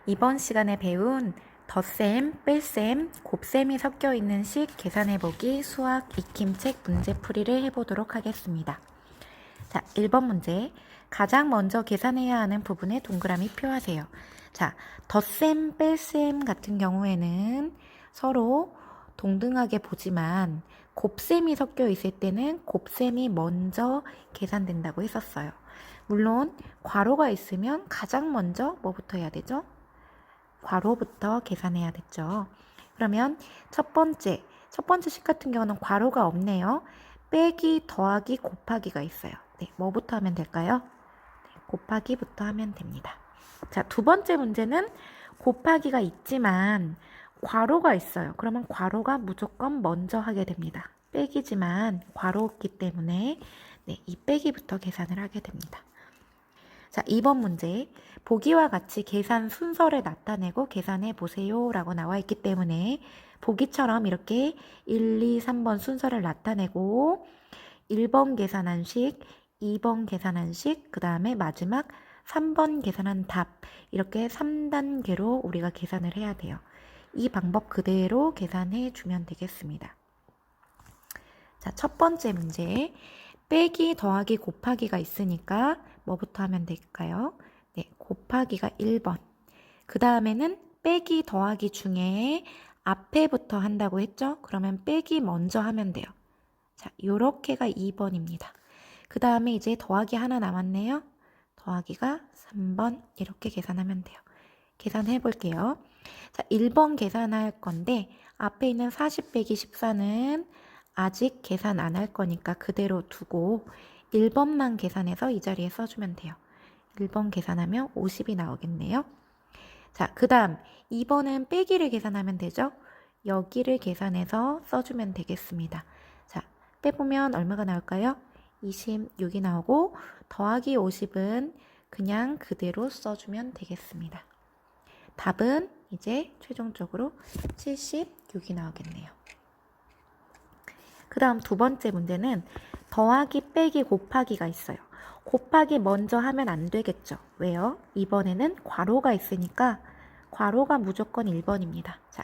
이번 시간에 배운 덧셈, 뺄셈, 곱셈이 섞여 있는 식 계산해보기 수학 익힘책 문제풀이를 해보도록 하겠습니다. 자, 1번 문제. 가장 먼저 계산해야 하는 부분에 동그라미 표하세요. 자, 덧셈, 뺄셈 같은 경우에는 서로 동등하게 보지만 곱셈이 섞여 있을 때는 곱셈이 먼저 계산된다고 했었어요. 물론 괄호가 있으면 가장 먼저 뭐부터 해야 되죠? 괄호부터 계산해야 됐죠. 그러면 첫 번째 식 같은 경우는 괄호가 없네요. 빼기, 더하기, 곱하기가 있어요. 네, 뭐부터 하면 될까요? 네, 곱하기부터 하면 됩니다. 자, 두 번째 문제는 곱하기가 있지만 괄호가 있어요. 그러면 괄호가 무조건 먼저 하게 됩니다. 빼기지만 괄호기 때문에 네, 이 빼기부터 계산을 하게 됩니다. 자, 2번 문제. 보기와 같이 계산 순서를 나타내고 계산해 보세요 라고 나와 있기 때문에 보기처럼 이렇게 1, 2, 3번 순서를 나타내고 1번 계산한 식, 2번 계산한 식, 그 다음에 마지막 3번 계산한 답, 이렇게 3단계로 우리가 계산을 해야 돼요. 이 방법 그대로 계산해 주면 되겠습니다. 자, 첫 번째 문제. 빼기, 더하기, 곱하기가 있으니까 뭐부터 하면 될까요? 네, 곱하기가 1번. 그 다음에는 빼기, 더하기 중에 앞에부터 한다고 했죠? 그러면 빼기 먼저 하면 돼요. 자, 요렇게가 2번입니다. 그 다음에 이제 더하기 하나 남았네요. 더하기가 3번. 이렇게 계산하면 돼요. 계산해 볼게요. 자, 1번 계산할 건데 앞에 있는 40 빼기 14는 아직 계산 안 할 거니까 그대로 두고 1번만 계산해서 이 자리에 써주면 돼요. 1번 계산하면 50이 나오겠네요. 자, 그 다음 2번은 빼기를 계산하면 되죠. 여기를 계산해서 써주면 되겠습니다. 자, 빼보면 얼마가 나올까요? 26이 나오고 더하기 50은 그냥 그대로 써주면 되겠습니다. 답은 이제 최종적으로 76이 나오겠네요. 그 다음 두 번째 문제는 더하기, 빼기, 곱하기가 있어요. 곱하기 먼저 하면 안 되겠죠. 왜요? 이번에는 괄호가 있으니까 괄호가 무조건 1번입니다. 자,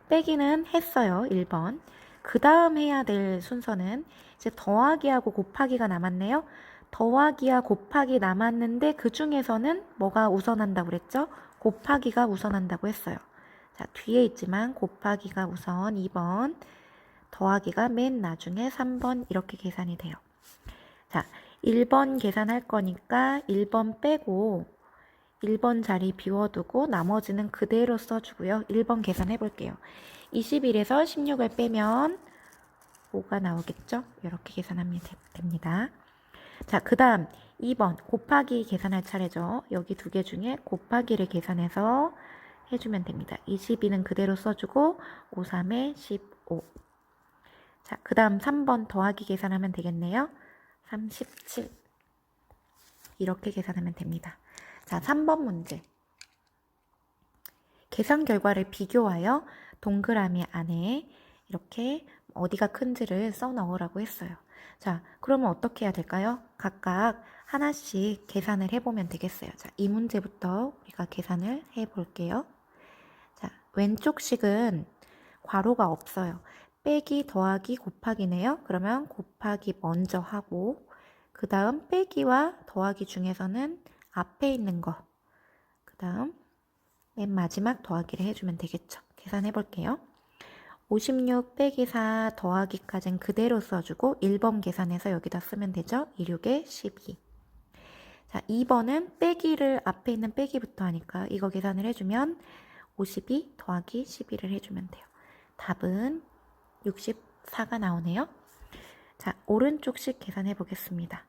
빼기는 했어요. 1번. 그 다음 해야 될 순서는 이제 더하기하고 곱하기가 남았네요. 더하기와 곱하기 남았는데 그 중에서는 뭐가 우선한다고 그랬죠? 곱하기가 우선한다고 했어요. 자, 뒤에 있지만 곱하기가 우선 2번, 더하기가 맨 나중에 3번 이렇게 계산이 돼요. 자, 1번 계산할 거니까 1번 빼고 1번 자리 비워두고 나머지는 그대로 써주고요. 1번 계산해 볼게요. 21에서 16을 빼면 5가 나오겠죠? 이렇게 계산하면 됩니다. 자, 그 다음 2번 곱하기 계산할 차례죠. 여기 두 개 중에 곱하기를 계산해서 해주면 됩니다. 22는 그대로 써주고 5, 3에 15. 자, 그 다음 3번 더하기 계산하면 되겠네요. 37. 이렇게 계산하면 됩니다. 자, 3번 문제. 계산 결과를 비교하여 동그라미 안에 이렇게 어디가 큰지를 써 넣으라고 했어요. 자, 그러면 어떻게 해야 될까요? 각각 하나씩 계산을 해보면 되겠어요. 자, 이 문제부터 우리가 계산을 해볼게요. 자, 왼쪽 식은 괄호가 없어요. 빼기, 더하기, 곱하기네요. 그러면 곱하기 먼저 하고 그 다음 빼기와 더하기 중에서는 앞에 있는 거, 그 다음 맨 마지막 더하기를 해주면 되겠죠. 계산해 볼게요. 56 빼기 4 더하기까지는 그대로 써주고 1번 계산해서 여기다 쓰면 되죠. 26에 12. 자, 2번은 빼기를 앞에 있는 빼기부터 하니까 이거 계산을 해주면 52 더하기 12를 해주면 돼요. 답은 64가 나오네요. 자, 오른쪽식 계산해 보겠습니다.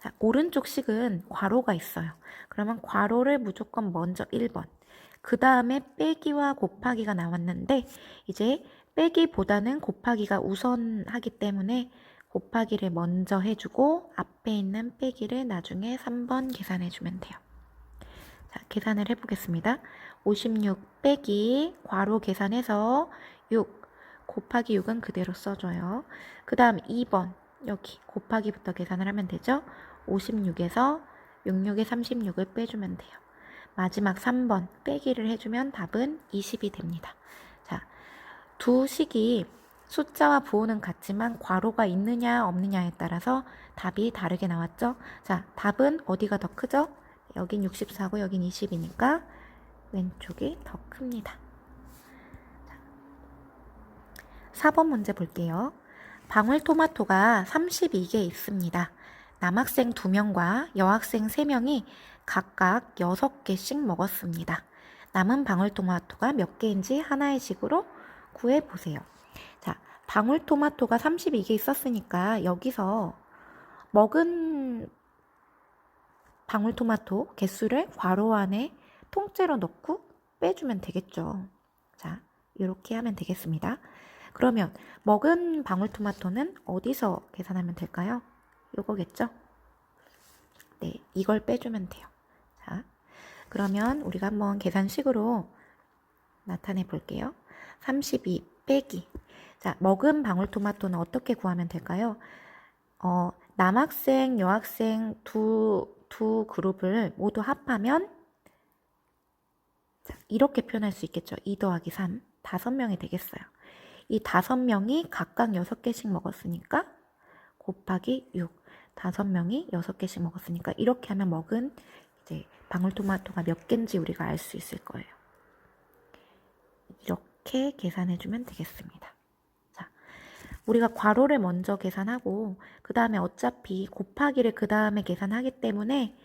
자, 오른쪽 식은 괄호가 있어요. 그러면 괄호를 무조건 먼저 1번. 그 다음에 빼기와 곱하기가 나왔는데 이제 빼기보다는 곱하기가 우선하기 때문에 곱하기를 먼저 해주고 앞에 있는 빼기를 나중에 3번 계산해주면 돼요. 자, 계산을 해보겠습니다. 56 빼기 괄호 계산해서 6 곱하기 6은 그대로 써줘요. 그 다음 2번 여기 곱하기부터 계산을 하면 되죠. 56에서 66에 36을 빼주면 돼요. 마지막 3번 빼기를 해주면 답은 20이 됩니다. 자, 두 식이 숫자와 부호는 같지만 괄호가 있느냐 없느냐에 따라서 답이 다르게 나왔죠. 자, 답은 어디가 더 크죠? 여긴 64고 여긴 20이니까 왼쪽이 더 큽니다. 자, 4번 문제 볼게요. 방울토마토가 32개 있습니다. 남학생 2명과 여학생 3명이 각각 6개씩 먹었습니다. 남은 방울토마토가 몇 개인지 하나의 식으로 구해보세요. 자, 방울토마토가 32개 있었으니까 여기서 먹은 방울토마토 개수를 괄호 안에 통째로 넣고 빼주면 되겠죠. 자, 이렇게 하면 되겠습니다. 그러면 먹은 방울토마토는 어디서 계산하면 될까요? 요거겠죠? 네, 이걸 빼주면 돼요. 자, 그러면 우리가 한번 계산식으로 나타내 볼게요. 32 빼기. 자, 먹은 방울토마토는 어떻게 구하면 될까요? 남학생, 여학생 두 그룹을 모두 합하면 자, 이렇게 표현할 수 있겠죠. 2 더하기 3, 5명이 되겠어요. 이 5명이 각각 6개씩 먹었으니까 곱하기 6, 5명이 6개씩 먹었으니까 이렇게 하면 먹은 이제 방울토마토가 몇 개인지 우리가 알 수 있을 거예요. 이렇게 계산해주면 되겠습니다. 자, 우리가 괄호를 먼저 계산하고 그 다음에 어차피 곱하기를 그 다음에 계산하기 때문에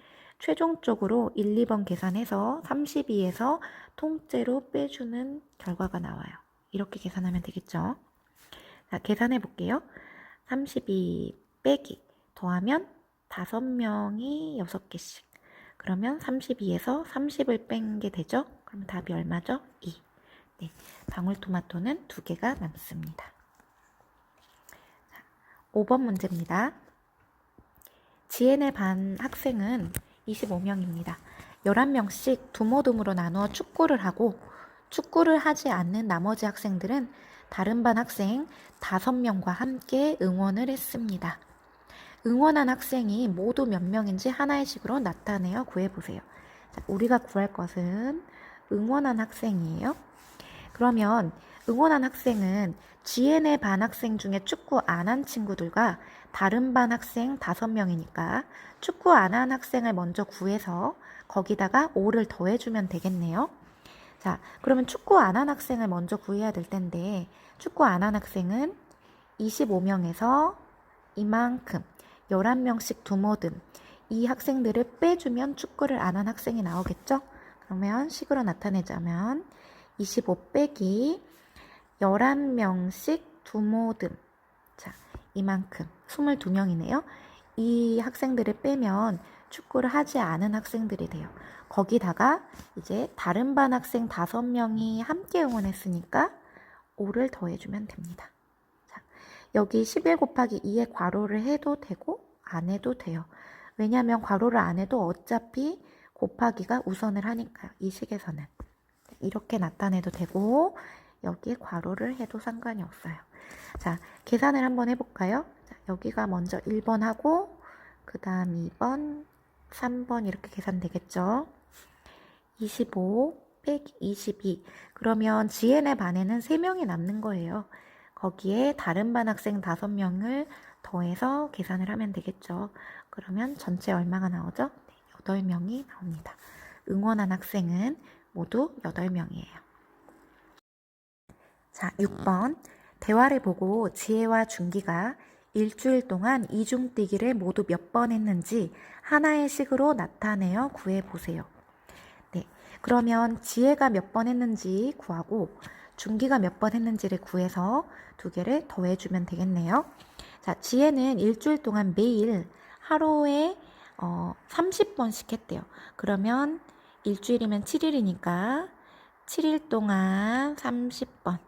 최종적으로 1, 2번 계산해서 32에서 통째로 빼주는 결과가 나와요. 이렇게 계산하면 되겠죠. 자, 계산해 볼게요. 32 빼기 더하면 5명이 6개씩. 그러면 32에서 30을 뺀 게 되죠. 그럼 답이 얼마죠? 2. 네, 방울토마토는 2개가 남습니다. 자, 5번 문제입니다. 지혜네 반 학생은 25명입니다. 11명씩 두모둠으로 나누어 축구를 하고 축구를 하지 않는 나머지 학생들은 다른 반 학생 5명과 함께 응원을 했습니다. 응원한 학생이 모두 몇 명인지 하나의 식으로 나타내어 구해보세요. 자, 우리가 구할 것은 응원한 학생이에요. 그러면 응원한 학생은 지혜네 반 학생 중에 축구 안 한 친구들과 다른 반 학생 5명이니까 축구 안 한 학생을 먼저 구해서 거기다가 5를 더해주면 되겠네요. 자, 그러면 축구 안 한 학생을 먼저 구해야 될 텐데 축구 안 한 학생은 25명에서 이만큼 11명씩 두모든 이 학생들을 빼주면 축구를 안 한 학생이 나오겠죠? 그러면 식으로 나타내자면 25 빼기 11명씩 두모든 자, 이만큼 22명이네요. 이 학생들을 빼면 축구를 하지 않은 학생들이 돼요. 거기다가 이제 다른 반 학생 5명이 함께 응원했으니까 5를 더해주면 됩니다. 자, 여기 11 곱하기 2에 괄호를 해도 되고 안 해도 돼요. 왜냐하면 괄호를 안 해도 어차피 곱하기가 우선을 하니까요. 이 식에서는. 이렇게 나타내도 되고 여기에 괄호를 해도 상관이 없어요. 자, 계산을 한번 해볼까요? 자, 여기가 먼저 1번 하고 그 다음 2번, 3번 이렇게 계산되겠죠? 25 빼기 22 그러면 지혜네 반에는 3명이 남는 거예요. 거기에 다른 반 학생 5명을 더해서 계산을 하면 되겠죠. 그러면 전체 얼마가 나오죠? 네, 8명이 나옵니다. 응원한 학생은 모두 8명이에요. 자, 6번. 대화를 보고 지혜와 준기가 일주일 동안 이중뛰기를 모두 몇 번 했는지 하나의 식으로 나타내어 구해보세요. 네, 그러면 지혜가 몇 번 했는지 구하고 준기가 몇 번 했는지를 구해서 2개를 더해주면 되겠네요. 자, 지혜는 일주일 동안 매일 하루에 30번씩 했대요. 그러면 일주일이면 7일이니까 7일 동안 30번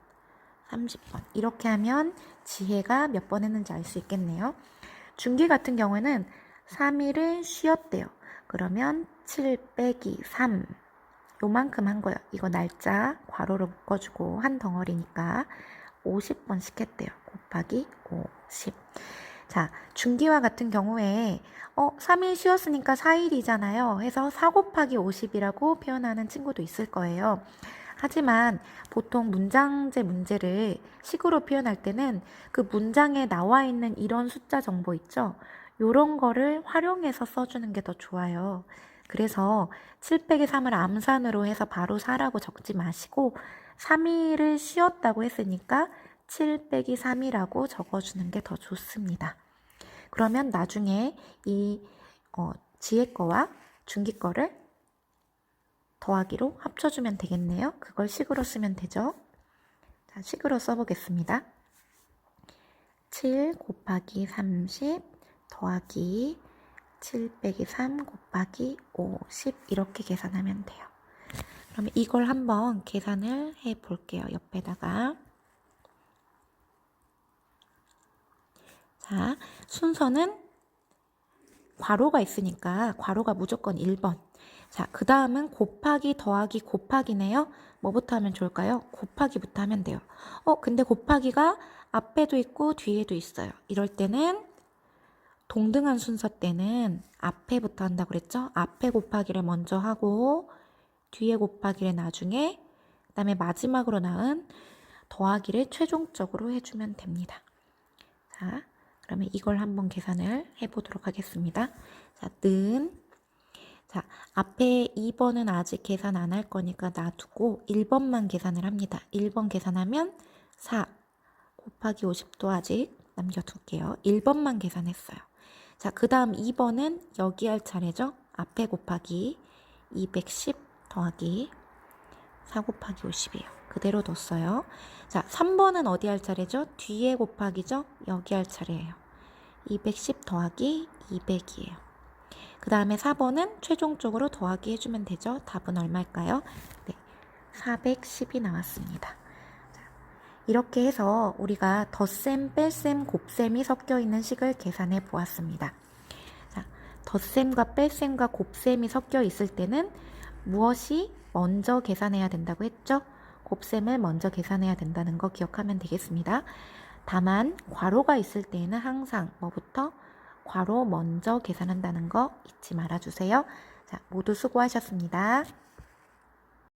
이렇게 하면 지혜가 몇 번 했는지 알 수 있겠네요. 준기 같은 경우에는 3일을 쉬었대요. 그러면 7 빼기 3 요만큼 한 거예요. 이거 날짜 괄호로 묶어주고 한 덩어리니까 50번씩 했대요. 곱하기 50. 자, 중기와 같은 경우에 3일 쉬었으니까 4일이잖아요. 해서 4 곱하기 50이라고 표현하는 친구도 있을 거예요. 하지만 보통 문장제 문제를 식으로 표현할 때는 그 문장에 나와 있는 이런 숫자 정보 있죠? 요런 거를 활용해서 써주는 게 더 좋아요. 그래서 7 빼기 3을 암산으로 해서 바로 4라고 적지 마시고 3일을 쉬었다고 했으니까 7 빼기 3이라고 적어주는 게 더 좋습니다. 그러면 나중에 이 지혜 거와 중기 거를 더하기로 합쳐주면 되겠네요. 그걸 식으로 쓰면 되죠. 자, 식으로 써보겠습니다. 7 곱하기 30 더하기 7 빼기 3 곱하기 50 이렇게 계산하면 돼요. 그러면 이걸 한번 계산을 해 볼게요. 옆에다가. 자, 순서는 괄호가 있으니까 괄호가 무조건 1번. 자, 그 다음은 곱하기 더하기 곱하기네요. 뭐부터 하면 좋을까요? 곱하기부터 하면 돼요. 근데 곱하기가 앞에도 있고 뒤에도 있어요. 이럴 때는 동등한 순서 때는 앞에부터 한다고 그랬죠? 앞에 곱하기를 먼저 하고 뒤에 곱하기를 나중에, 그 다음에 마지막으로 나은 더하기를 최종적으로 해주면 됩니다. 자, 그러면 이걸 한번 계산을 해보도록 하겠습니다. 자, 자, 앞에 2번은 아직 계산 안 할 거니까 놔두고 1번만 계산을 합니다. 1번 계산하면 4 곱하기 50도 아직 남겨둘게요. 1번만 계산했어요. 자, 그 다음 2번은 여기 할 차례죠. 앞에 곱하기 210 더하기 4 곱하기 50이에요. 그대로 뒀어요. 자, 3번은 어디 할 차례죠? 뒤에 곱하기죠? 여기 할 차례예요. 210 더하기 200이에요. 그 다음에 4번은 최종적으로 더하기 해주면 되죠. 답은 얼마일까요? 네, 410이 나왔습니다. 자, 이렇게 해서 우리가 덧셈, 뺄셈, 곱셈이 섞여 있는 식을 계산해 보았습니다. 자, 덧셈과 뺄셈과 곱셈이 섞여 있을 때는 무엇이 먼저 계산해야 된다고 했죠? 곱셈을 먼저 계산해야 된다는 거 기억하면 되겠습니다. 다만 괄호가 있을 때에는 항상 뭐부터? 괄호 먼저 계산한다는 거 잊지 말아주세요. 자, 모두 수고하셨습니다.